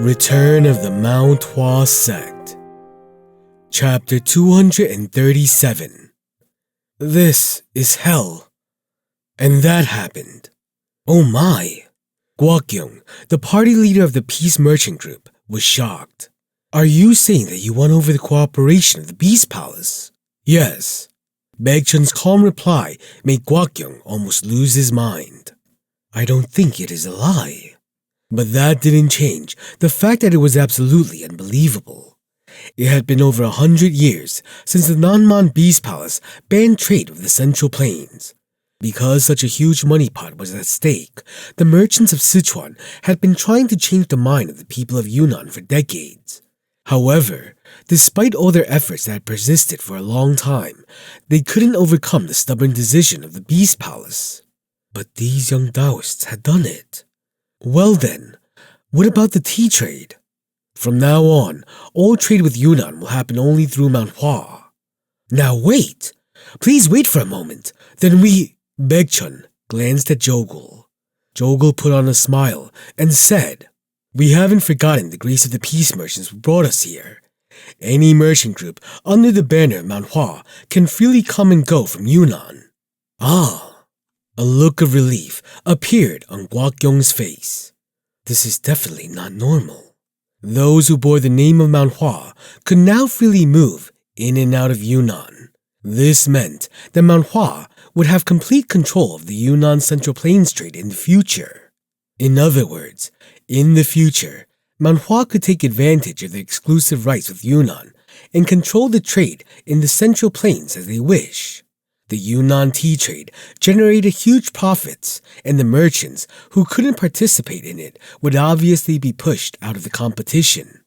Return of the Mount Hua Sect. Chapter 237. This is hell. And that happened. Oh my! Gwakyung, the party leader of the Peace Merchant Group, was shocked. Are you saying that you won over the cooperation of the Beast Palace? Yes. Baekchun's calm reply made Gwakyung almost lose his mind. I don't think it is a lie. But that didn't change the fact that it was absolutely unbelievable. It had been over 100 years since the Nanman Beast Palace banned trade with the Central Plains. Because such a huge money pot was at stake, the merchants of Sichuan had been trying to change the mind of the people of Yunnan for decades. However, despite all their efforts that had persisted for a long time, they couldn't overcome the stubborn decision of the Beast Palace. But these young Taoists had done it. Well then, what about the tea trade? From now on, all trade with Yunnan will happen only through Mount Hua. Now wait! Please wait for a moment, then Baekchun glanced at Jogul. Jogul put on a smile and said, We haven't forgotten the grace of the peace merchants who brought us here. Any merchant group under the banner of Mount Hua can freely come and go from Yunnan. Ah! A look of relief appeared on Gwakyung's face. This is definitely not normal. Those who bore the name of Mount Hua could now freely move in and out of Yunnan. This meant that Mount Hua would have complete control of the Yunnan Central Plains trade in the future. In other words, in the future, Mount Hua could take advantage of the exclusive rights with Yunnan and control the trade in the Central Plains as they wish. The Yunnan tea trade generated huge profits, and the merchants who couldn't participate in it would obviously be pushed out of the competition.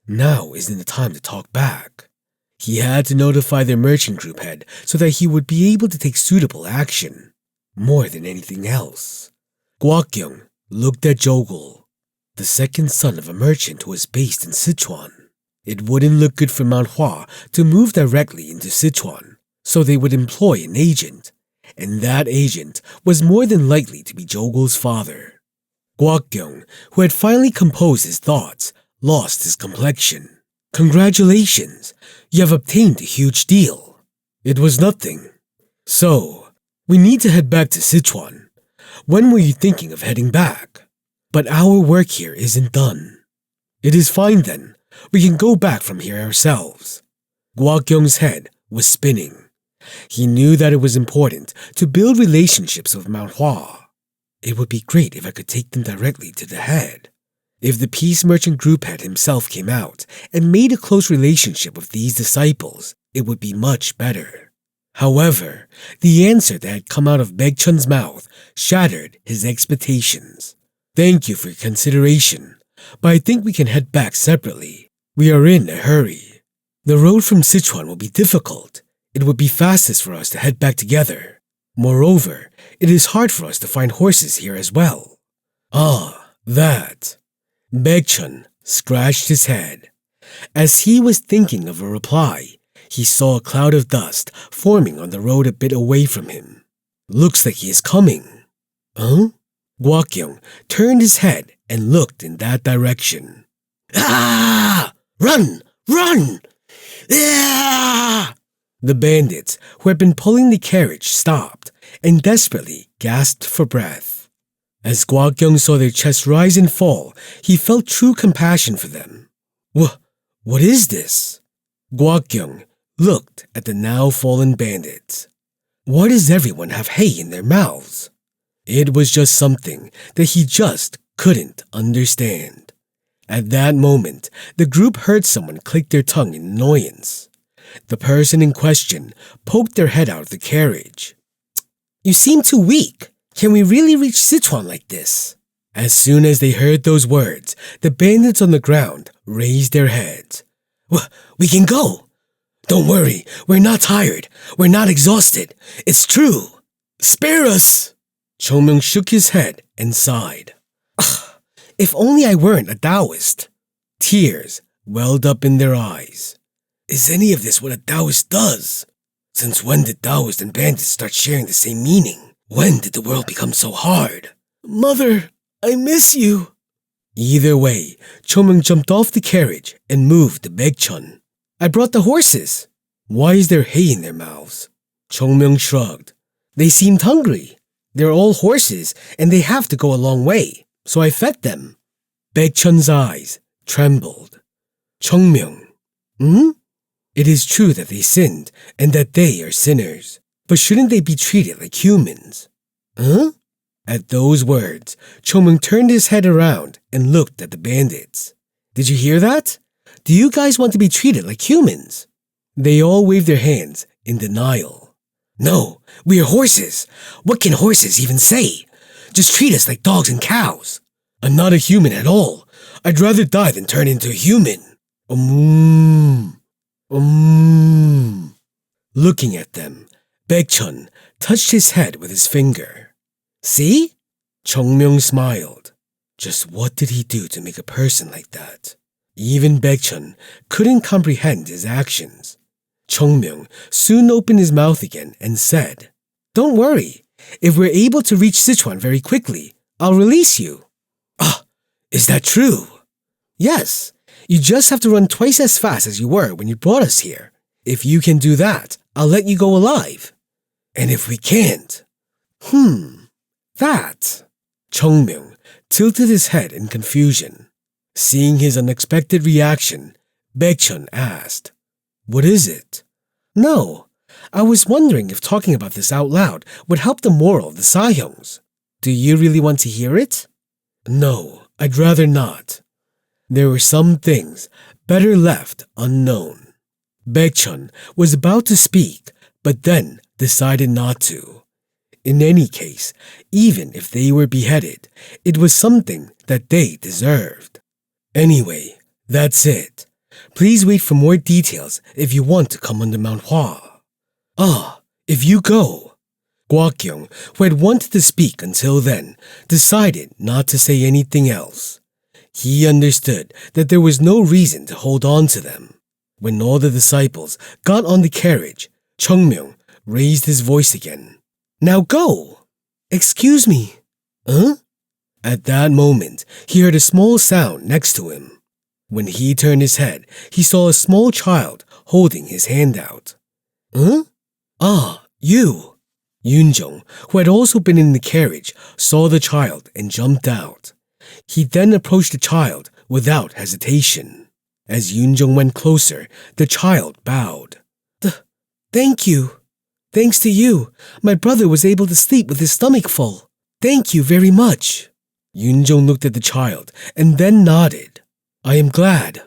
Now isn't the time to talk back. He had to notify their merchant group head so that he would be able to take suitable action. More than anything else. Gwakyung looked at Jogul, the second son of a merchant who was based in Sichuan. It wouldn't look good for Mount Hua to move directly into Sichuan, so they would employ an agent, and that agent was more than likely to be Jogul's father. Gwakyung, who had finally composed his thoughts, lost his complexion. Congratulations, you have obtained a huge deal. It was nothing. So, we need to head back to Sichuan. When were you thinking of heading back? But our work here isn't done. It is fine then, we can go back from here ourselves. Gwakyung's head was spinning. He knew that it was important to build relationships with Mount Hua. It would be great if I could take them directly to the head. If the Peace Merchant Group head himself came out and made a close relationship with these disciples, it would be much better. However, the answer that had come out of Baekchun's mouth shattered his expectations. Thank you for your consideration, but I think we can head back separately. We are in a hurry. The road from Sichuan will be difficult. It would be fastest for us to head back together. Moreover, it is hard for us to find horses here as well. Ah, that. Baekchun scratched his head. As he was thinking of a reply, he saw a cloud of dust forming on the road a bit away from him. Looks like he is coming. Huh? Gwakyung turned his head and looked in that direction. Ah! Run! Run! Ah! The bandits who had been pulling the carriage stopped and desperately gasped for breath. As Gwakyung saw their chests rise and fall, he felt true compassion for them. What is this? Gwakyung looked at the now fallen bandits. Why does everyone have hay in their mouths? It was just something that he just couldn't understand. At that moment, the group heard someone click their tongue in annoyance. The person in question poked their head out of the carriage. You seem too weak. Can we really reach Sichuan like this? As soon as they heard those words, the bandits on the ground raised their heads. We can go. Don't worry, we're not tired. We're not exhausted. It's true. Spare us. Chomyong shook his head and sighed. If only I weren't a Taoist. Tears welled up in their eyes. Is any of this what a Taoist does? Since when did Taoist and bandits start sharing the same meaning? When did the world become so hard? Mother, I miss you. Either way, Chongmyung jumped off the carriage and moved to Baekchun. I brought the horses. Why is there hay in their mouths? Chongmyung shrugged. They seemed hungry. They're all horses and they have to go a long way, so I fed them. Baekchun's eyes trembled. Chongmyung, It is true that they sinned and that they are sinners, but shouldn't they be treated like humans? Huh? At those words, Chongmyung turned his head around and looked at the bandits. Did you hear that? Do you guys want to be treated like humans? They all waved their hands in denial. No, we are horses. What can horses even say? Just treat us like dogs and cows. I'm not a human at all. I'd rather die than turn into a human. Looking at them, Baekchun touched his head with his finger. See? Chongmyung smiled. Just what did he do to make a person like that? Even Baekchun couldn't comprehend his actions. Chongmyung soon opened his mouth again and said, Don't worry. If we're able to reach Sichuan very quickly, I'll release you. Ah, is that true? Yes. You just have to run twice as fast as you were when you brought us here. If you can do that, I'll let you go alive. And if we can't? That. Chongmyung tilted his head in confusion. Seeing his unexpected reaction, Baekchun asked, What is it? No, I was wondering if talking about this out loud would help the moral of the Sahyongs. Do you really want to hear it? No, I'd rather not. There were some things better left unknown. Baekchun was about to speak, but then decided not to. In any case, even if they were beheaded, it was something that they deserved. Anyway, that's it. Please wait for more details if you want to come under Mount Hua. If you go. Gwakyung, who had wanted to speak until then, decided not to say anything else. He understood that there was no reason to hold on to them. When all the disciples got on the carriage, Chongmyung raised his voice again. Now go! Excuse me. Huh? At that moment, he heard a small sound next to him. When he turned his head, he saw a small child holding his hand out. Huh? Ah, you! Yoonjung, who had also been in the carriage, saw the child and jumped out. He then approached the child without hesitation. As Yoonjung went closer, the child bowed. Thank you. Thanks to you, my brother was able to sleep with his stomach full. Thank you very much. Yoonjung looked at the child and then nodded. I am glad.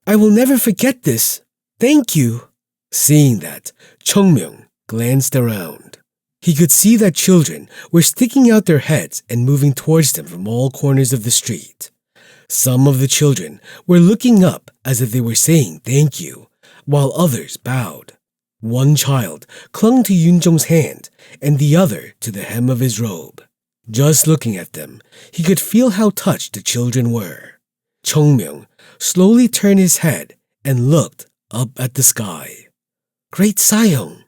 I will never forget this. Thank you. Seeing that, Chongmyung glanced around. He could see that children were sticking out their heads and moving towards them from all corners of the street. Some of the children were looking up as if they were saying thank you, while others bowed. One child clung to Yoonjung's hand and the other to the hem of his robe. Just looking at them, he could feel how touched the children were. Chongmyung slowly turned his head and looked up at the sky. Great Sahyong.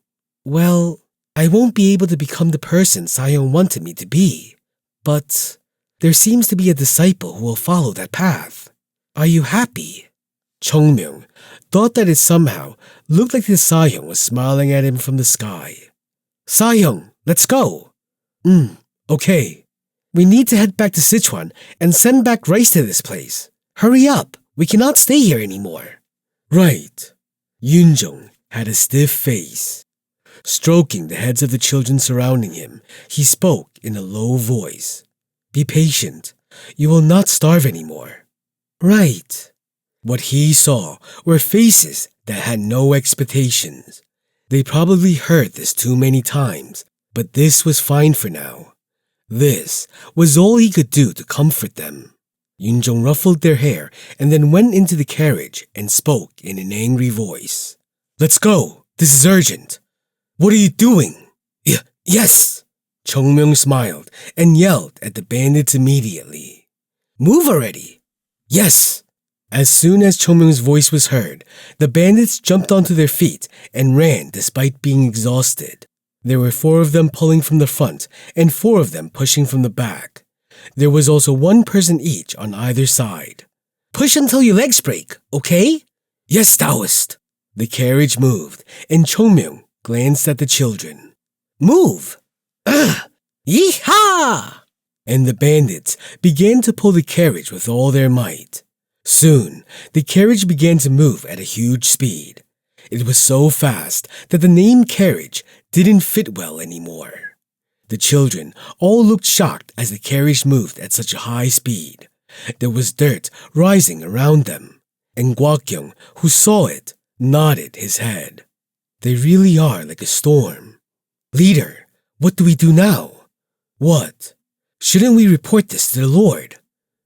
Well, I won't be able to become the person Sahyong wanted me to be, but there seems to be a disciple who will follow that path. Are you happy? Chongmyung thought that it somehow looked like the Sahyong was smiling at him from the sky. Sahyong, let's go. Okay. We need to head back to Sichuan and send back rice to this place. Hurry up. We cannot stay here anymore. Right. Yoonjung had a stiff face. Stroking the heads of the children surrounding him, he spoke in a low voice. Be patient. You will not starve anymore. Right. What he saw were faces that had no expectations. They probably heard this too many times, but this was fine for now. This was all he could do to comfort them. Yoonjung ruffled their hair and then went into the carriage and spoke in an angry voice. Let's go. This is urgent. What are you doing? Yes. Chongmyung smiled and yelled at the bandits immediately. Move already. Yes. As soon as Chongmyung's voice was heard, the bandits jumped onto their feet and ran despite being exhausted. There were 4 of them pulling from the front and 4 of them pushing from the back. There was also one person each on either side. Push until your legs break, okay? Yes, Taoist. The carriage moved, and Chongmyung glanced at the children. Move! Ugh! Yee-haw! And the bandits began to pull the carriage with all their might. Soon, the carriage began to move at a huge speed. It was so fast that the name carriage didn't fit well anymore. The children all looked shocked as the carriage moved at such a high speed. There was dirt rising around them, and Gwakyung, who saw it, nodded his head. They really are like a storm. Leader, what do we do now? What? Shouldn't we report this to the Lord?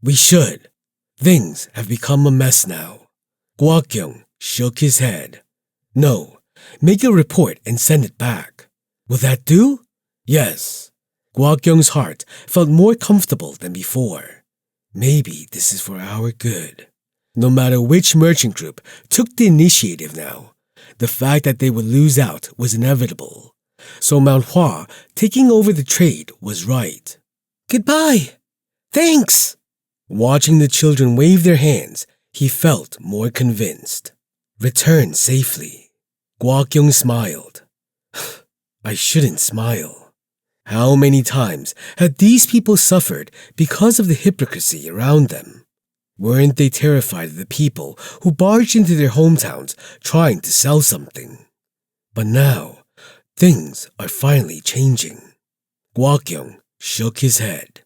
We should. Things have become a mess now. Gwakyung shook his head. No, make a report and send it back. Will that do? Yes. Gwakyung's heart felt more comfortable than before. Maybe this is for our good. No matter which merchant group took the initiative now, the fact that they would lose out was inevitable. So Mount Hua taking over the trade was right. Goodbye. Thanks. Watching the children wave their hands, he felt more convinced. Return safely. Gwakyung smiled. I shouldn't smile. How many times had these people suffered because of the hypocrisy around them? Weren't they terrified of the people who barged into their hometowns trying to sell something? But now, things are finally changing. Gwakyung shook his head.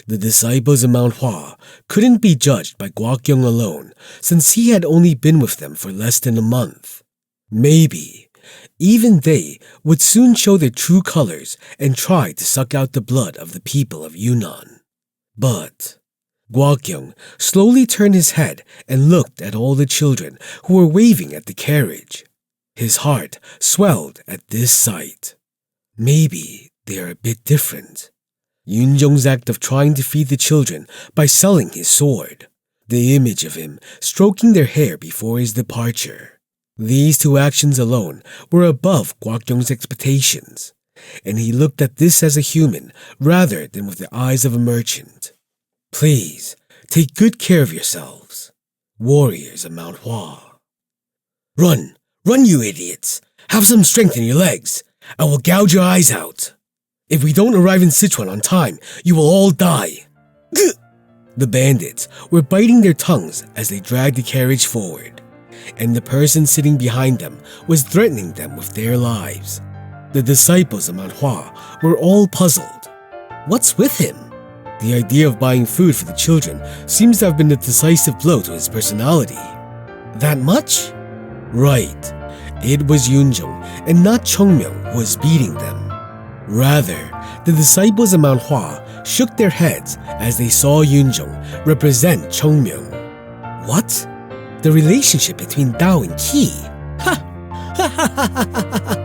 The disciples of Mount Hua couldn't be judged by Gwakyung alone since he had only been with them for less than a month. Maybe even they would soon show their true colors and try to suck out the blood of the people of Yunnan. But Gwakyung slowly turned his head and looked at all the children who were waving at the carriage. His heart swelled at this sight. Maybe they are a bit different. Yunjong's act of trying to feed the children by selling his sword. The image of him stroking their hair before his departure. These two actions alone were above Gwakyung's expectations, and he looked at this as a human rather than with the eyes of a merchant. Please, take good care of yourselves, warriors of Mount Hua. Run, run you idiots! Have some strength in your legs. I will gouge your eyes out. If we don't arrive in Sichuan on time, you will all die. The bandits were biting their tongues as they dragged the carriage forward, and the person sitting behind them was threatening them with their lives. The disciples of Mount Hua were all puzzled. What's with him? The idea of buying food for the children seems to have been the decisive blow to his personality. That much? Right. It was Yunjong and not Chongmyung who was beating them. Rather, the disciples of Mount Hua shook their heads as they saw Yunjong represent Chongmyung. What? The relationship between Dao and Qi? Ha! Ha ha ha ha ha!